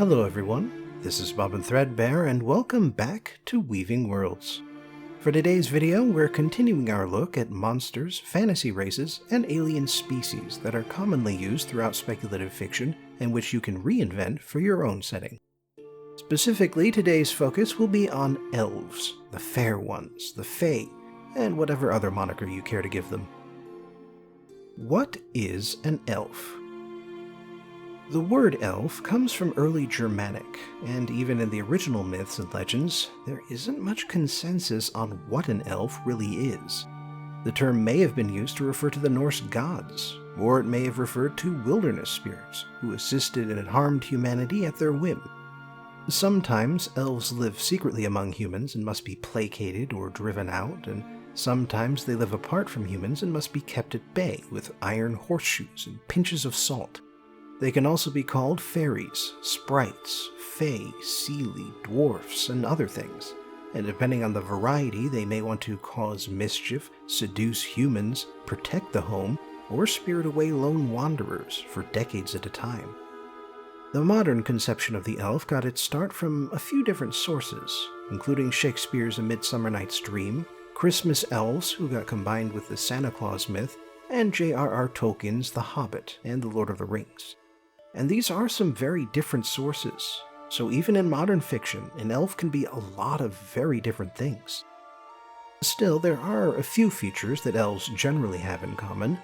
Hello everyone, this is Bobbin Threadbare and welcome back to Weaving Worlds. For today's video, we're continuing our look at monsters, fantasy races, and alien species that are commonly used throughout speculative fiction and which you can reinvent for your own setting. Specifically, today's focus will be on elves, the fair ones, the fae, and whatever other moniker you care to give them. What is an elf? The word elf comes from early Germanic, and even in the original myths and legends, there isn't much consensus on what an elf really is. The term may have been used to refer to the Norse gods, or it may have referred to wilderness spirits who assisted and harmed humanity at their whim. Sometimes elves live secretly among humans and must be placated or driven out, and sometimes they live apart from humans and must be kept at bay with iron horseshoes and pinches of salt. They can also be called fairies, sprites, fae, seelie, dwarfs, and other things. And depending on the variety, they may want to cause mischief, seduce humans, protect the home, or spirit away lone wanderers for decades at a time. The modern conception of the elf got its start from a few different sources, including Shakespeare's A Midsummer Night's Dream, Christmas elves who got combined with the Santa Claus myth, and J.R.R. Tolkien's The Hobbit and The Lord of the Rings. And these are some very different sources, so even in modern fiction, an elf can be a lot of very different things. Still, there are a few features that elves generally have in common.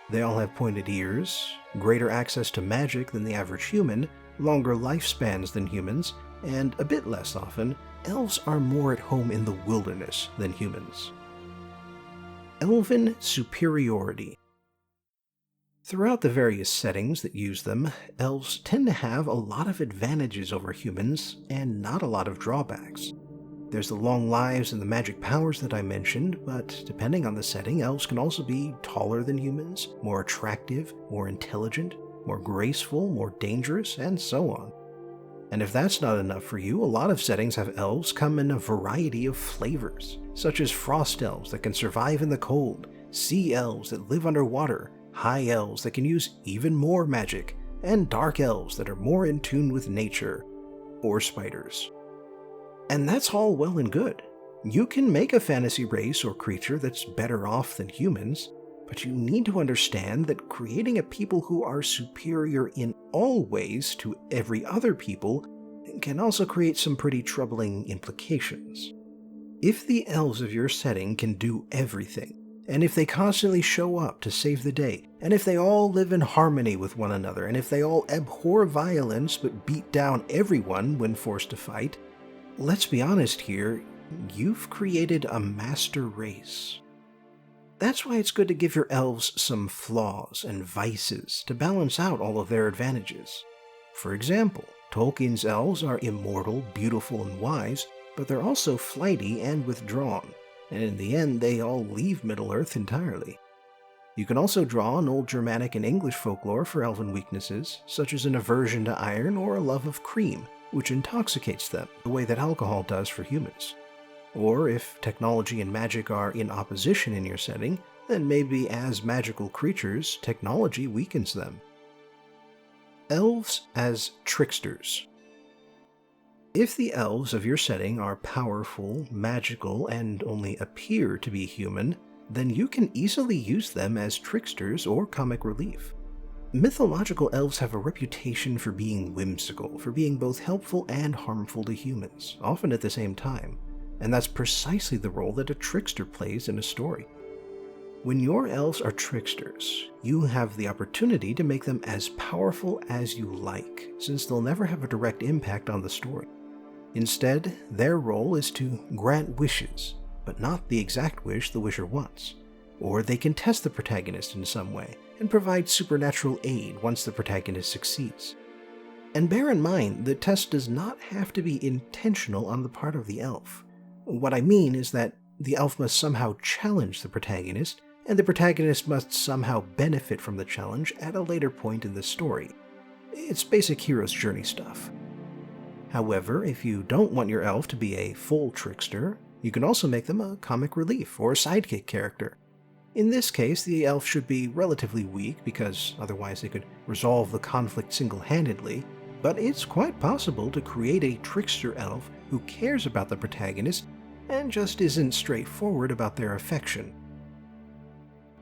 They all have pointed ears, greater access to magic than the average human, longer lifespans than humans, and a bit less often, elves are more at home in the wilderness than humans. Elven Superiority. Throughout the various settings that use them, elves tend to have a lot of advantages over humans and not a lot of drawbacks. There's the long lives and the magic powers that I mentioned, but depending on the setting, elves can also be taller than humans, more attractive, more intelligent, more graceful, more dangerous, and so on. And if that's not enough for you, a lot of settings have elves come in a variety of flavors, such as frost elves that can survive in the cold, sea elves that live underwater, high elves that can use even more magic, and dark elves that are more in tune with nature, or spiders. And that's all well and good. You can make a fantasy race or creature that's better off than humans, but you need to understand that creating a people who are superior in all ways to every other people can also create some pretty troubling implications. If the elves of your setting can do everything, and if they constantly show up to save the day, and if they all live in harmony with one another, and if they all abhor violence but beat down everyone when forced to fight, let's be honest here, you've created a master race. That's why it's good to give your elves some flaws and vices to balance out all of their advantages. For example, Tolkien's elves are immortal, beautiful, and wise, but they're also flighty and withdrawn. And in the end, they all leave Middle-earth entirely. You can also draw on old Germanic and English folklore for elven weaknesses, such as an aversion to iron or a love of cream, which intoxicates them the way that alcohol does for humans. Or if technology and magic are in opposition in your setting, then maybe as magical creatures, technology weakens them. Elves as tricksters. If the elves of your setting are powerful, magical, and only appear to be human, then you can easily use them as tricksters or comic relief. Mythological elves have a reputation for being whimsical, for being both helpful and harmful to humans, often at the same time, and that's precisely the role that a trickster plays in a story. When your elves are tricksters, you have the opportunity to make them as powerful as you like, since they'll never have a direct impact on the story. Instead, their role is to grant wishes, but not the exact wish the wisher wants. Or they can test the protagonist in some way, and provide supernatural aid once the protagonist succeeds. And bear in mind, the test does not have to be intentional on the part of the elf. What I mean is that the elf must somehow challenge the protagonist, and the protagonist must somehow benefit from the challenge at a later point in the story. It's basic hero's journey stuff. However, if you don't want your elf to be a full trickster, you can also make them a comic relief or a sidekick character. In this case, the elf should be relatively weak because otherwise they could resolve the conflict single-handedly, but it's quite possible to create a trickster elf who cares about the protagonist and just isn't straightforward about their affection.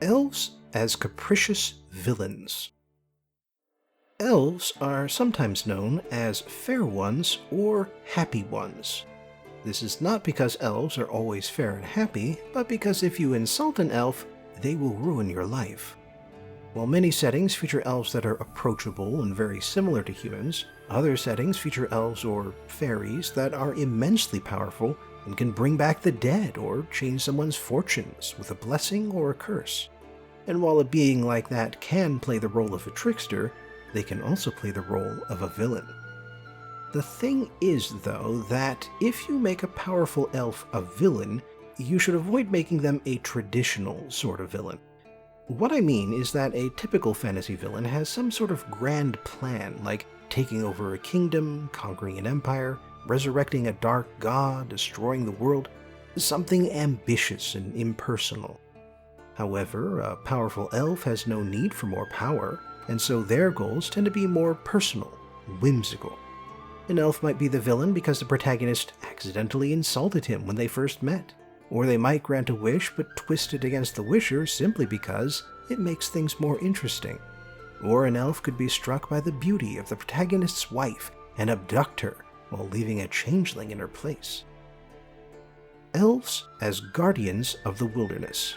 Elves as capricious villains. Elves are sometimes known as fair ones or happy ones. This is not because elves are always fair and happy, but because if you insult an elf, they will ruin your life. While many settings feature elves that are approachable and very similar to humans, other settings feature elves or fairies that are immensely powerful and can bring back the dead or change someone's fortunes with a blessing or a curse. And while a being like that can play the role of a trickster, they can also play the role of a villain. The thing is, though, that if you make a powerful elf a villain, you should avoid making them a traditional sort of villain. What I mean is that a typical fantasy villain has some sort of grand plan, like taking over a kingdom, conquering an empire, resurrecting a dark god, destroying the world, something ambitious and impersonal. However, a powerful elf has no need for more power, and so their goals tend to be more personal, whimsical. An elf might be the villain because the protagonist accidentally insulted him when they first met, or they might grant a wish but twist it against the wisher simply because it makes things more interesting. Or an elf could be struck by the beauty of the protagonist's wife and abduct her while leaving a changeling in her place. Elves as guardians of the wilderness.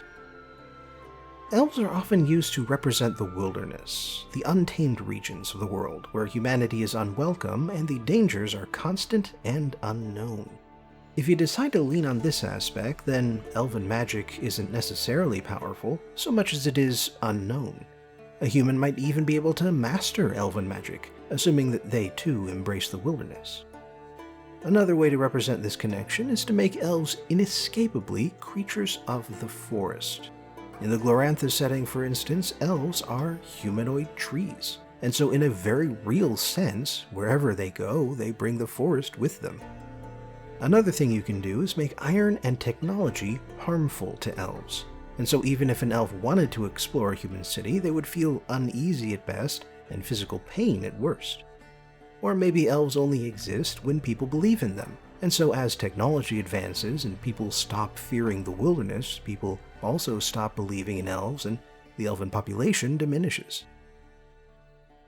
Elves are often used to represent the wilderness, the untamed regions of the world where humanity is unwelcome and the dangers are constant and unknown. If you decide to lean on this aspect, then elven magic isn't necessarily powerful so much as it is unknown. A human might even be able to master elven magic, assuming that they too embrace the wilderness. Another way to represent this connection is to make elves inescapably creatures of the forest. In the Glorantha setting, for instance, elves are humanoid trees, and so in a very real sense, wherever they go, they bring the forest with them. Another thing you can do is make iron and technology harmful to elves, and so even if an elf wanted to explore a human city, they would feel uneasy at best and physical pain at worst. Or maybe elves only exist when people believe in them, and so as technology advances and people stop fearing the wilderness, people also stop believing in elves and the elven population diminishes.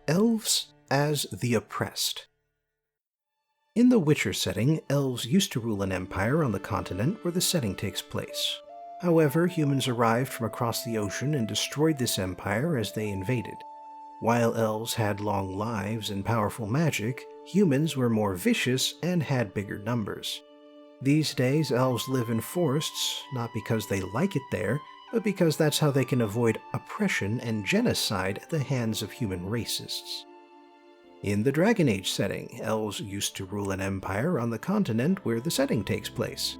Elves as the oppressed. In the Witcher setting, elves used to rule an empire on the continent where the setting takes place. However, humans arrived from across the ocean and destroyed this empire as they invaded. While elves had long lives and powerful magic, humans were more vicious and had bigger numbers. These days, elves live in forests not because they like it there, but because that's how they can avoid oppression and genocide at the hands of human racists. In the Dragon Age setting, elves used to rule an empire on the continent where the setting takes place.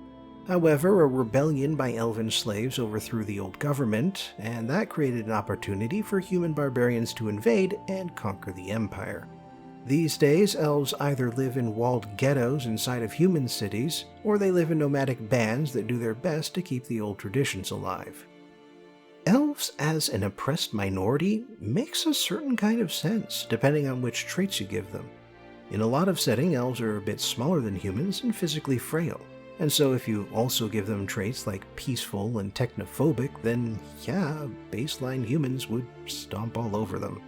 However, a rebellion by elven slaves overthrew the old government, and that created an opportunity for human barbarians to invade and conquer the empire. These days, elves either live in walled ghettos inside of human cities, or they live in nomadic bands that do their best to keep the old traditions alive. Elves as an oppressed minority makes a certain kind of sense, depending on which traits you give them. In a lot of settings, elves are a bit smaller than humans and physically frail, and so if you also give them traits like peaceful and technophobic, then yeah, baseline humans would stomp all over them.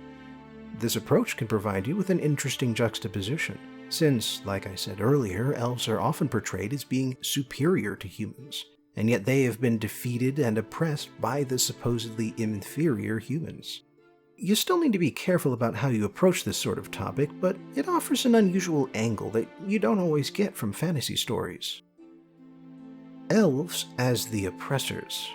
This approach can provide you with an interesting juxtaposition, since, like I said earlier, elves are often portrayed as being superior to humans, and yet they have been defeated and oppressed by the supposedly inferior humans. You still need to be careful about how you approach this sort of topic, but it offers an unusual angle that you don't always get from fantasy stories. Elves as the oppressors.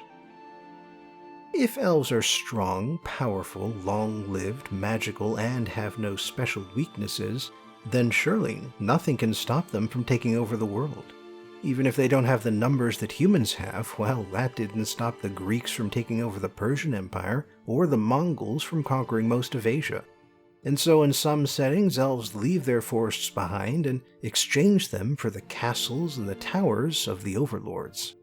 If elves are strong, powerful, long-lived, magical, and have no special weaknesses, then surely nothing can stop them from taking over the world. Even if they don't have the numbers that humans have, well, that didn't stop the Greeks from taking over the Persian Empire, or the Mongols from conquering most of Asia. And so in some settings, elves leave their forests behind and exchange them for the castles and the towers of the overlords.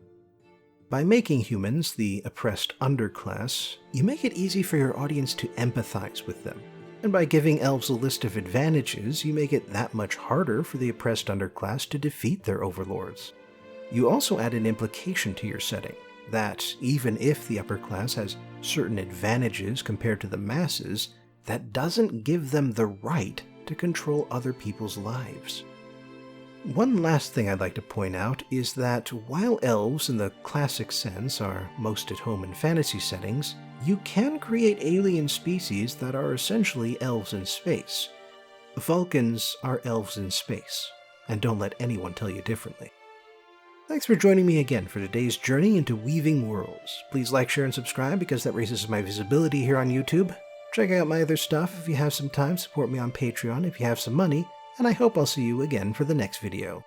By making humans the oppressed underclass, you make it easy for your audience to empathize with them. And by giving elves a list of advantages, you make it that much harder for the oppressed underclass to defeat their overlords. You also add an implication to your setting, that even if the upper class has certain advantages compared to the masses, that doesn't give them the right to control other people's lives. One last thing I'd like to point out is that while elves in the classic sense are most at home in fantasy settings, you can create alien species that are essentially elves in space. Vulcans are elves in space, and don't let anyone tell you differently. Thanks for joining me again for today's journey into Weaving Worlds. Please like, share, and subscribe because that raises my visibility here on YouTube. Check out my other stuff if you have some time, support me on Patreon if you have some money, and I hope I'll see you again for the next video.